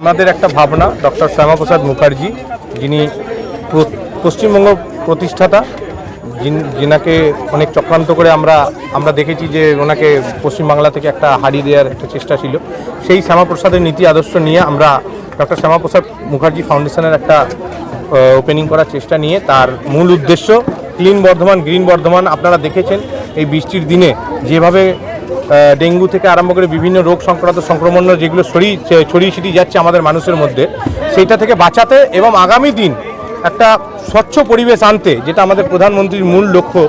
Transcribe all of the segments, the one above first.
আমাদের একটা ভাবনা ডক্টর শ্যামাপ্রসাদ মুখার্জি, যিনি পশ্চিমবঙ্গ প্রতিষ্ঠাতা, যিনাকে অনেক চক্রান্ত করে আমরা দেখেছি যে ওনাকে পশ্চিমবাংলা থেকে একটা হারিয়ে দেওয়ার একটা চেষ্টা ছিল। সেই শ্যামাপ্রসাদের নীতি আদর্শ নিয়ে আমরা ডক্টর শ্যামাপ্রসাদ মুখার্জি ফাউন্ডেশনের একটা ওপেনিং করার চেষ্টা নিয়ে, তার মূল উদ্দেশ্য ক্লিন বর্ধমান, গ্রিন বর্ধমান। আপনারা দেখেছেন এই বৃষ্টির দিনে যেভাবে ডেঙ্গু থেকে আরম্ভ করে বিভিন্ন রোগ সংক্রান্ত সংক্রমণ যেগুলো ছড়িয়ে ছিটিয়ে যাচ্ছে আমাদের মানুষের মধ্যে, সেইটা থেকে বাঁচাতে এবং আগামী দিন একটা স্বচ্ছ পরিবেশ আনতে, যেটা আমাদের প্রধানমন্ত্রীর মূল লক্ষ্য,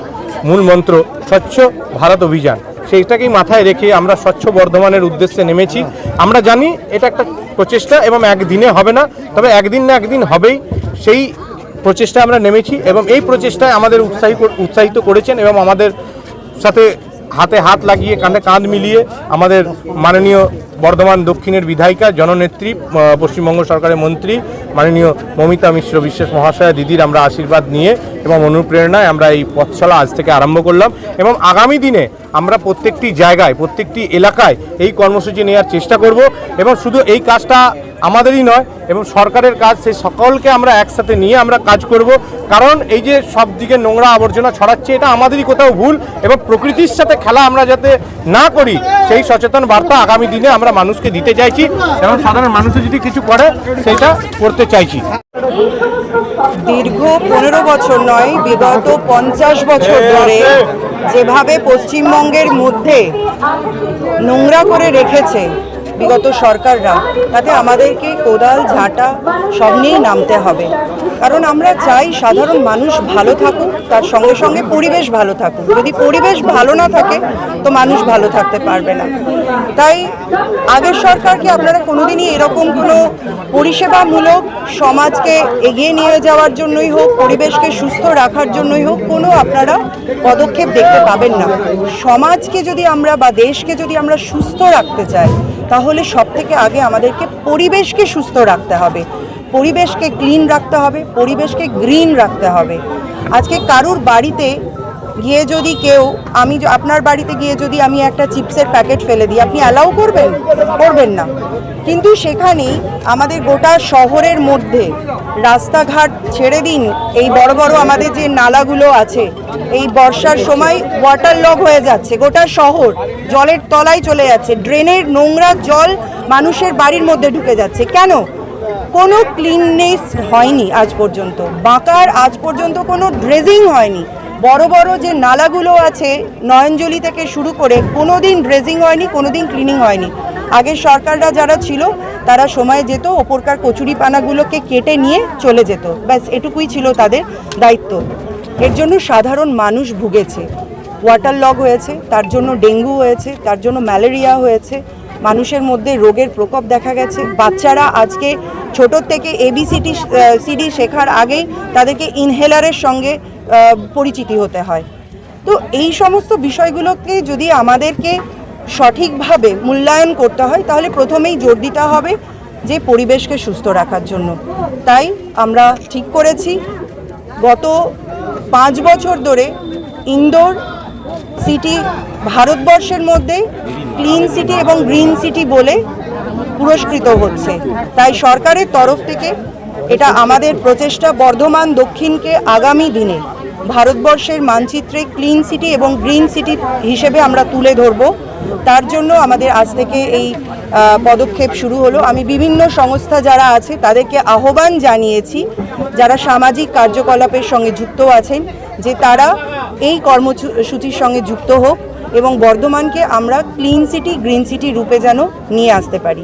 মূল মন্ত্র স্বচ্ছ ভারত অভিযান, সেইটাকেই মাথায় রেখে আমরা স্বচ্ছ বর্ধমানের উদ্দেশ্যে নেমেছি। আমরা জানি এটা একটা প্রচেষ্টা এবং একদিনে হবে না, তবে একদিন না একদিন হবেই। সেই প্রচেষ্টা আমরা নেমেছি এবং এই প্রচেষ্টায় আমাদের উৎসাহিত করেছেন এবং আমাদের সাথে হাতে হাত লাগিয়ে কাঁধে কাঁধ মিলিয়ে আমাদের মাননীয় বর্ধমান দক্ষিণের বিধায়িকা, জননেত্রী, পশ্চিমবঙ্গ সরকারের মন্ত্রী মাননীয় মমিতা মিশ্র বিশ্বাস মহাশয়া দিদির আমরা আশীর্বাদ নিয়ে এবং অনুপ্রেরণায় আমরা এই পথচলা আজ থেকে আরম্ভ করলাম এবং আগামী দিনে আমরা প্রত্যেকটি জায়গায়, প্রত্যেকটি এলাকায় এই কর্মসূচি নেওয়ার চেষ্টা করব এবং শুধু এই কাজটা আমাদেরই নয় এবং সরকারের কাজ, সেই সকলকে আমরা একসাথে নিয়ে আমরা কাজ করব। কারণ এই যে সব দিকে নোংরা আবর্জনা ছড়াচ্ছে, এটা আমাদেরই কোথাও ভুল এবং প্রকৃতির সাথে খেলা আমরা যাতে না করি, সেই সচেতন বার্তা আগামী দিনে আমরা মানুষকে দিতে চাইছি এবং সাধারণ মানুষও যদি কিছু করে সেটা করতে চাইছি। দীর্ঘ 15 বছর নয়, বিগত 50 বছর ধরে যেভাবে পশ্চিমবঙ্গের মধ্যে নোংরা করে রেখেছে বিগত সরকাররা, তাতে আমাদেরকে কোদাল ঝাঁটা সব নিয়েই নামতে হবে। কারণ আমরা চাই সাধারণ মানুষ ভালো থাকুক, তার সঙ্গে সঙ্গে পরিবেশ ভালো থাকুক। যদি পরিবেশ ভালো না থাকে তো মানুষ ভালো থাকতে পারবে না। তাই আগের সরকারকে আপনারা কোনোদিনই এরকম কোনো পরিষেবামূলক সমাজকে এগিয়ে নিয়ে যাওয়ার জন্যই হোক, পরিবেশকে সুস্থ রাখার জন্যই হোক, কোনো আপনারা পদক্ষেপ দেখতে পাবেন না। সমাজকে যদি আমরা বা দেশকে যদি আমরা সুস্থ রাখতে চাই, তাহলে সব থেকে আগে আমাদেরকে পরিবেশকে সুস্থ রাখতে হবে, পরিবেশকে ক্লিন রাখতে হবে, পরিবেশকে গ্রিন রাখতে হবে। আজকে কারুর বাড়িতে গিয়ে যদি আপনার বাড়িতে গিয়ে যদি আমি একটা চিপসের প্যাকেট ফেলে দিই, আপনি অ্যালাউ করবেন না। কিন্তু সেখানেই আমাদের গোটা শহরের মধ্যে রাস্তাঘাট ছেড়ে দিন, এই বড় বড় আমাদের যে নালাগুলো আছে, এই বর্ষার সময় ওয়াটার লগ হয়ে যাচ্ছে, গোটা শহর জলের তলায় চলে যাচ্ছে, ড্রেনের নোংরা জল মানুষের বাড়ির মধ্যে ঢুকে যাচ্ছে। কেন? কোনো ক্লিননেস হয়নি আজ পর্যন্ত, বাঁকার আজ পর্যন্ত কোনো ড্রেজিং হয়নি। বড় বড় যে নালাগুলো আছে নয়নজলি থেকে শুরু করে কোনো দিন ড্রেজিং হয়নি, কোনো দিন ক্লিনিং হয়নি। আগের সরকাররা যারা ছিল তারা সময় যেত, ওপরকার কচুরিপানাগুলোকে কেটে নিয়ে চলে যেত, ব্যাস এটুকুই ছিল তাদের দায়িত্ব। এর জন্য সাধারণ মানুষ ভুগেছে, ওয়াটার লগ হয়েছে, তার জন্য ডেঙ্গু হয়েছে, তার জন্য ম্যালেরিয়া হয়েছে, মানুষের মধ্যে রোগের প্রকোপ দেখা গেছে। বাচ্চারা আজকে ছোটোর থেকে ABCD শেখার আগেই তাদেরকে ইনহেলারের সঙ্গে পরিচিতি হতে হয়। তো এই সমস্ত বিষয়গুলোকে যদি আমাদেরকে সঠিকভাবে মূল্যায়ন করতে হয়, তাহলে প্রথমেই জোর দিতে হবে যে পরিবেশকে সুস্থ রাখার জন্য। তাই আমরা ঠিক করেছি গত 5 বছর ধরে ইন্দোর সিটি ভারতবর্ষের মধ্যে ক্লিন সিটি এবং গ্রিন সিটি বলে পুরস্কৃত হচ্ছে। তাই সরকারের তরফ থেকে এটা আমাদের প্রচেষ্টা, বর্ধমান দক্ষিণকে আগামী দিনে ভারতবর্ষের মানচিত্রে ক্লিন সিটি এবং গ্রিন সিটি হিসেবে আমরা তুলে ধরব। তার জন্য আমাদের আজ থেকে এই পদক্ষেপ শুরু হলো। আমি বিভিন্ন সংস্থা যারা আছে তাদেরকে আহ্বান জানিয়েছি, যারা সামাজিক কার্যকলাপের সঙ্গে যুক্ত আছেন, যে তারা এই কর্মসূচির সঙ্গে যুক্ত হোক এবং বর্ধমানকে আমরা ক্লিন সিটি, গ্রিন সিটি রূপে যেন নিয়ে আসতে পারি।